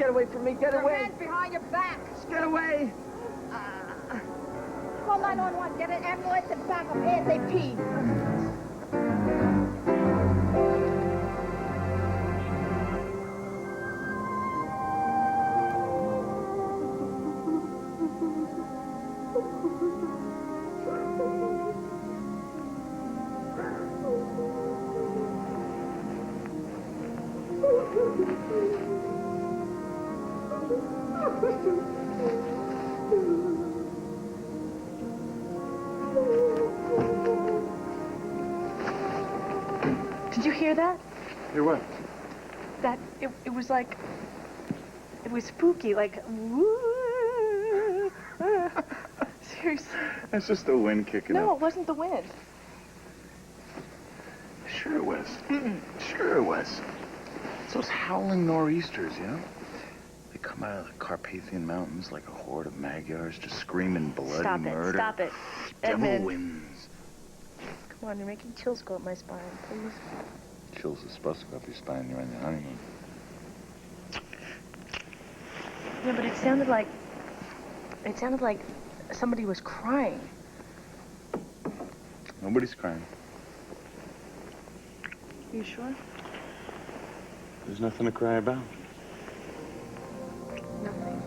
Get away from me. Get Your away. hands behind your back. Just get away. Call 911. Get an ambulance and back up ASAP. Did you hear that? Hear what? That, it was like, it was spooky, like, woo. Seriously. That's just the wind kicking up. No, it wasn't the wind. Sure it was. Sure it was. It's those howling nor'easters, you know? They come out of the Carpathian Mountains like a horde of Magyars, just screaming bloody murder. Stop it. Devil Edmund. winds. Come on, you're making chills go up my spine, please. Chills are supposed to go up your spine. You're on your honeymoon. Yeah, but it sounded like somebody was crying. Nobody's crying. You sure? There's nothing to cry about. Nothing.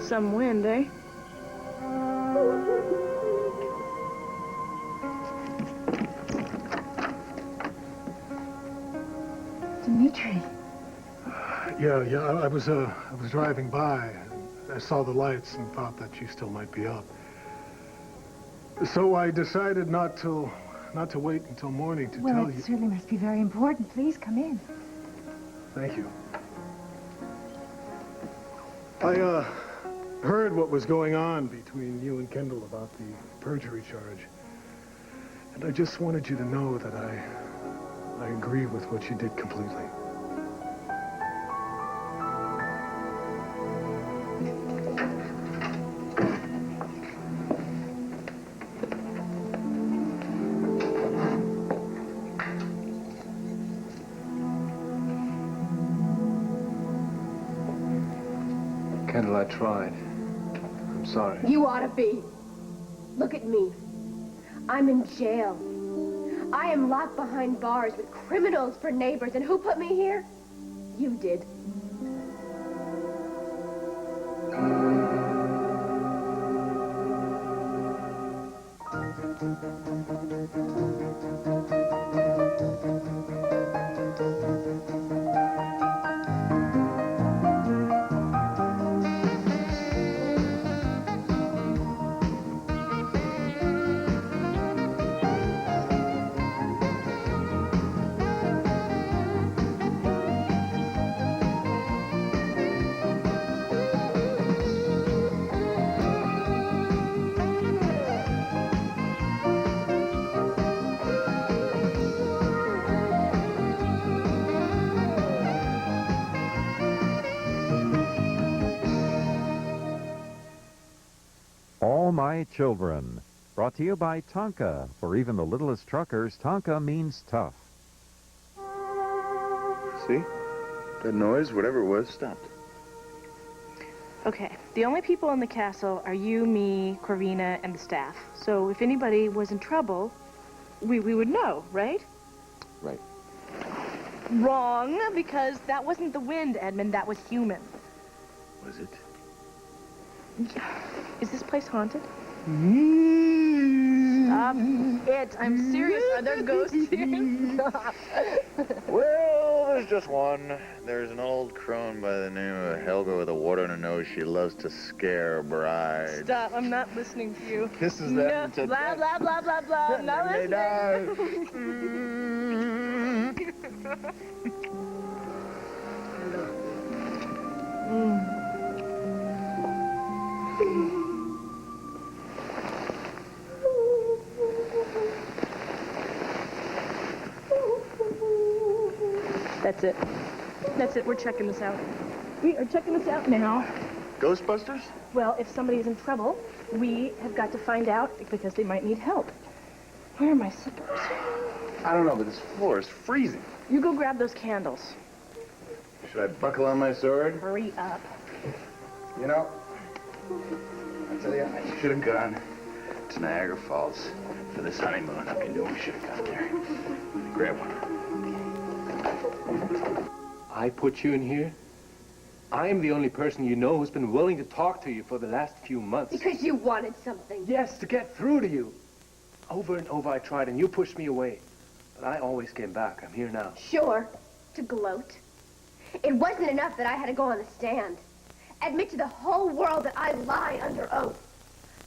Some wind, eh? Dimitri. Yeah, I was driving by. I saw the lights and thought that you still might be up. So I decided not to wait until morning to tell you. Well, it certainly must be very important. Please come in. Thank you. I heard what was going on between you and Kendall about the perjury charge. And I just wanted you to know that I agree with what you did completely. Kendall, I tried. I'm sorry. You ought to be. Look at me. I'm in jail. I am locked behind bars with criminals for neighbors, and who put me here? You did. All My Children, brought to you by Tonka. For even the littlest truckers, Tonka means tough. See? That noise, whatever it was, stopped. Okay, the only people in the castle are you, me, Corvina, and the staff. So if anybody was in trouble, we would know, right? Right. Wrong, because that wasn't the wind, Edmund. That was human. Was it? Is this place haunted? Stop it. I'm serious. Are there ghosts here? Stop. Well, there's just one. There's an old crone by the name of Helga with a wart on her nose. She loves to scare brides. Stop. I'm not listening to you. This is no. that. Blah, blah, blah, blah, blah. I'm not listening. That's it. That's it. We're checking this out. We are checking this out now. Ghostbusters? Well, if somebody's in trouble, We have got to find out because they might need help. Where are my slippers? I don't know, but this floor is freezing. You go grab those candles. Should I buckle on my sword? Hurry up. You know, I tell you, I should have gone to Niagara Falls for this honeymoon. I knew we should have gone there. Grab one. I put you in here? I am the only person you know who's been willing to talk to you for the last few months. Because you wanted something. Yes, to get through to you. Over and over I tried, and you pushed me away. But I always came back. I'm here now. Sure, to gloat. It wasn't enough that I had to go on the stand. Admit to the whole world that I lie under oath.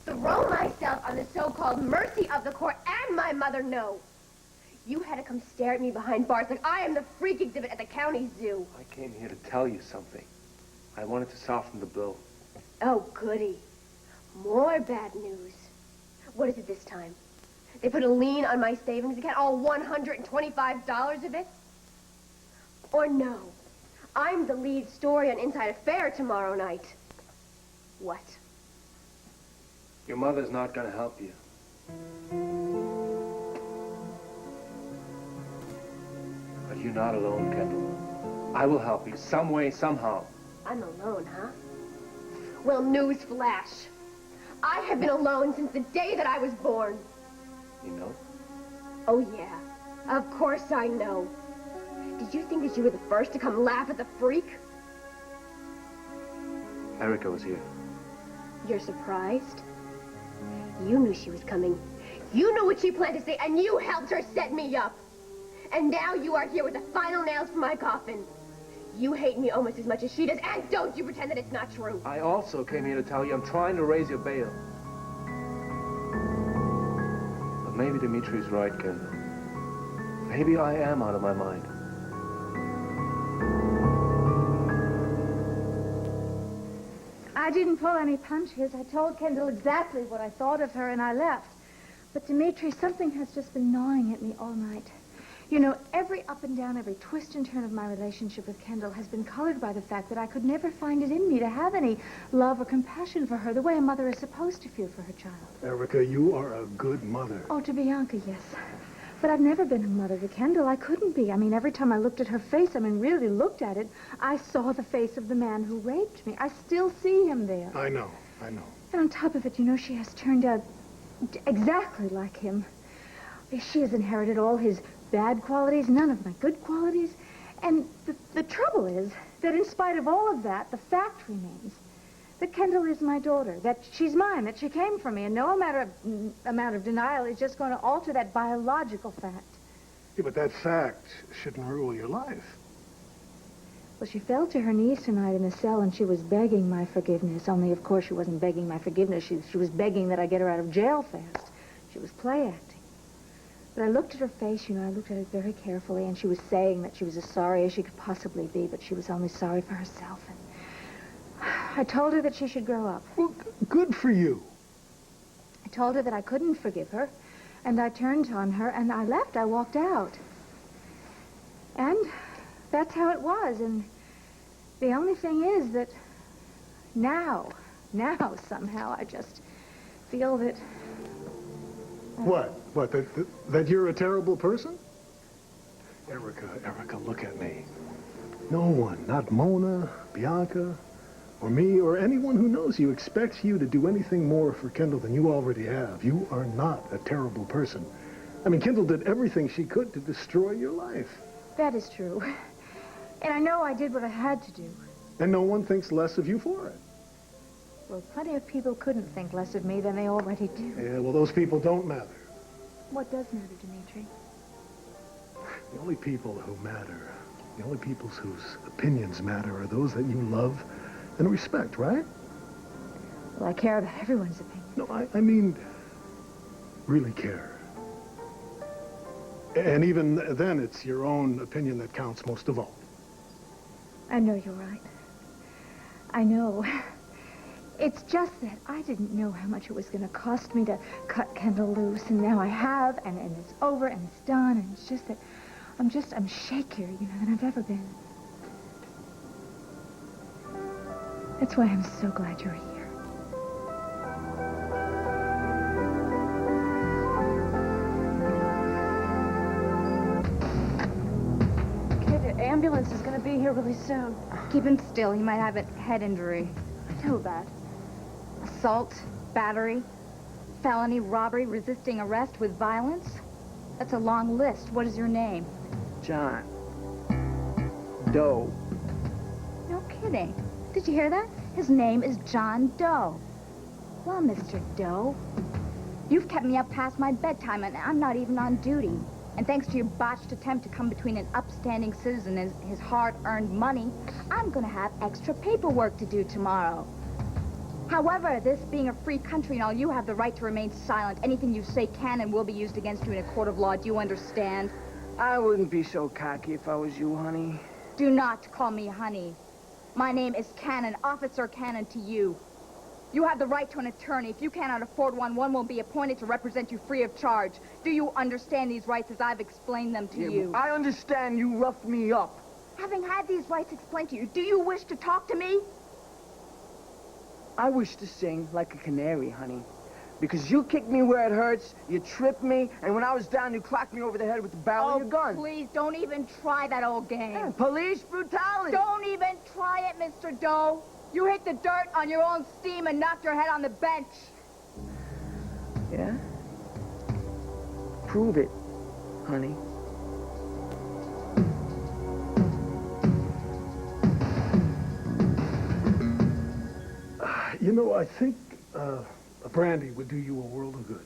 Throw myself on the so-called mercy of the court and my mother know. You had to come stare at me behind bars like I am the freak exhibit at the county zoo. I came here to tell you something. I wanted to soften the blow. Oh, goody. More bad news. What is it this time? They put a lien on my savings account, all $125 of it? Or no, I'm the lead story on Inside Affair tomorrow night. What? Your mother's not going to help you. But you're not alone, Kendall. I will help you some way, somehow. I'm alone, huh? Well, news flash. I have been alone since the day that I was born. You know? Oh, yeah. Of course I know. Did you think that you were the first to come laugh at the freak? Erica was here. You're surprised? You knew she was coming. You knew what she planned to say, and you helped her set me up. And now you are here with the final nails for my coffin. You hate me almost as much as she does, and don't you pretend that it's not true. I also came here to tell you I'm trying to raise your bail. But maybe Dimitri's right, Kendall. Maybe I am out of my mind. I didn't pull any punches. I told Kendall exactly what I thought of her, and I left. But Dimitri, something has just been gnawing at me all night. You know, every up and down, every twist and turn of my relationship with Kendall has been colored by the fact that I could never find it in me to have any love or compassion for her the way a mother is supposed to feel for her child. Erica, you are a good mother. Oh, to Bianca, yes. But I've never been a mother to Kendall. I couldn't be. I mean, every time I looked at her face, really looked at it, I saw the face of the man who raped me. I still see him there. I know. And on top of it, you know, she has turned out exactly like him. She has inherited all his bad qualities, none of my good qualities. And the trouble is that in spite of all of that, the fact remains that Kendall is my daughter, that she's mine, that she came from me, and no amount of denial is just going to alter that biological fact. Yeah, but that fact shouldn't rule your life. Well, she fell to her knees tonight in the cell, and she was begging my forgiveness. Only, of course, she wasn't begging my forgiveness. She was begging that I get her out of jail fast. She was play acting. But I looked at her face, you know, I looked at it very carefully, and she was saying that she was as sorry as she could possibly be, but she was only sorry for herself. And I told her that she should grow up. Well, good for you. I told her that I couldn't forgive her, and I turned on her, and I left. I walked out. And that's how it was, and the only thing is that now, somehow, I just feel that... What, that you're a terrible person? Erica, look at me. No one, not Mona, Bianca, or me, or anyone who knows you expects you to do anything more for Kendall than you already have. You are not a terrible person. I mean, Kendall did everything she could to destroy your life. That is true. And I know I did what I had to do. And no one thinks less of you for it. Well, plenty of people couldn't think less of me than they already do. Yeah, well, those people don't matter. What does matter, Dimitri? The only people who matter, the only people whose opinions matter are those that you love and respect, right? Well, I care about everyone's opinion. No, I mean, really care. And even then, it's your own opinion that counts most of all. I know you're right. I know. It's just that I didn't know how much it was going to cost me to cut Kendall loose, and now I have, and it's over, and it's done, and it's just that I'm shakier, you know, than I've ever been. That's why I'm so glad you're here. here really soon. Keep him still. He might have a head injury. I know that. Assault, battery, felony, robbery, resisting arrest with violence. That's a long list. What is your name? John Doe. No kidding. Did you hear that? His name is John Doe. Well, Mr. Doe, you've kept me up past my bedtime, and I'm not even on duty. And thanks to your botched attempt to come between an upstanding citizen and his hard-earned money, I'm going to have extra paperwork to do tomorrow. However, this being a free country and all, you have the right to remain silent. Anything you say can and will be used against you in a court of law. Do you understand? I wouldn't be so cocky if I was you, honey. Do not call me honey. My name is Cannon, Officer Cannon to you. You have the right to an attorney. If you cannot afford one, one will be appointed to represent you free of charge. Do you understand these rights as I've explained them to you? I understand you roughed me up. Having had these rights explained to you, do you wish to talk to me? I wish to sing like a canary, honey. Because you kicked me where it hurts, you tripped me, and when I was down, you clocked me over the head with the barrel of your gun. Please, don't even try that old game. Yeah, police brutality. Don't even try it, Mr. Doe. You hit the dirt on your own steam and knocked your head on the bench. Yeah? Prove it, honey. You know, I think a brandy would do you a world of good.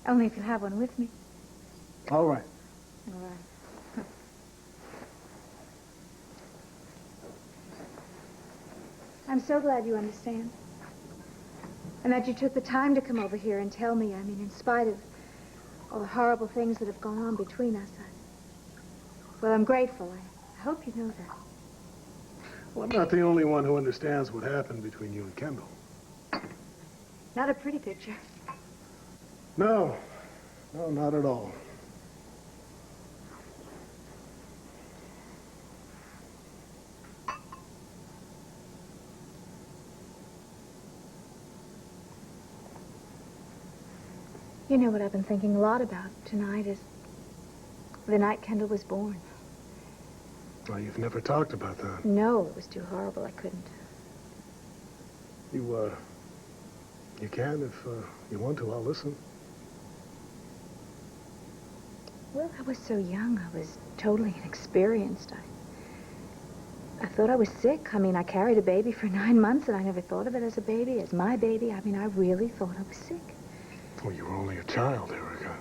Only if you have one with me. All right. All right. I'm so glad you understand. And that you took the time to come over here and tell me. I mean, in spite of all the horrible things that have gone on between us. Well, I'm grateful. I hope you know that. Well, I'm not the only one who understands what happened between you and Kendall. Not a pretty picture. No. No, not at all. You know what I've been thinking a lot about tonight is the night Kendall was born. Well, you've never talked about that. No, it was too horrible. I couldn't. You can if you want to. I'll listen. Well, I was so young. I was totally inexperienced. I thought I was sick. I mean, I carried a baby for 9 months, and I never thought of it as a baby, as my baby. I mean, I really thought I was sick. Well, you were only a child, Erica.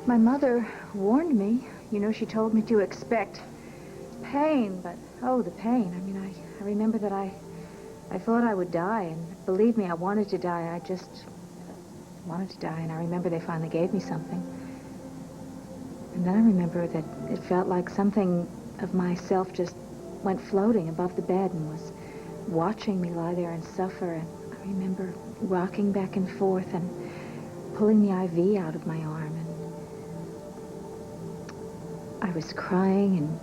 My mother warned me. You know, she told me to expect pain, but, oh, the pain. I mean, I remember that I thought I would die, and believe me, I wanted to die. I just wanted to die, and I remember they finally gave me something. And then I remember that it felt like something of myself just went floating above the bed and was watching me lie there and suffer, and I remember rocking back and forth and pulling the IV out of my arm, and I was crying and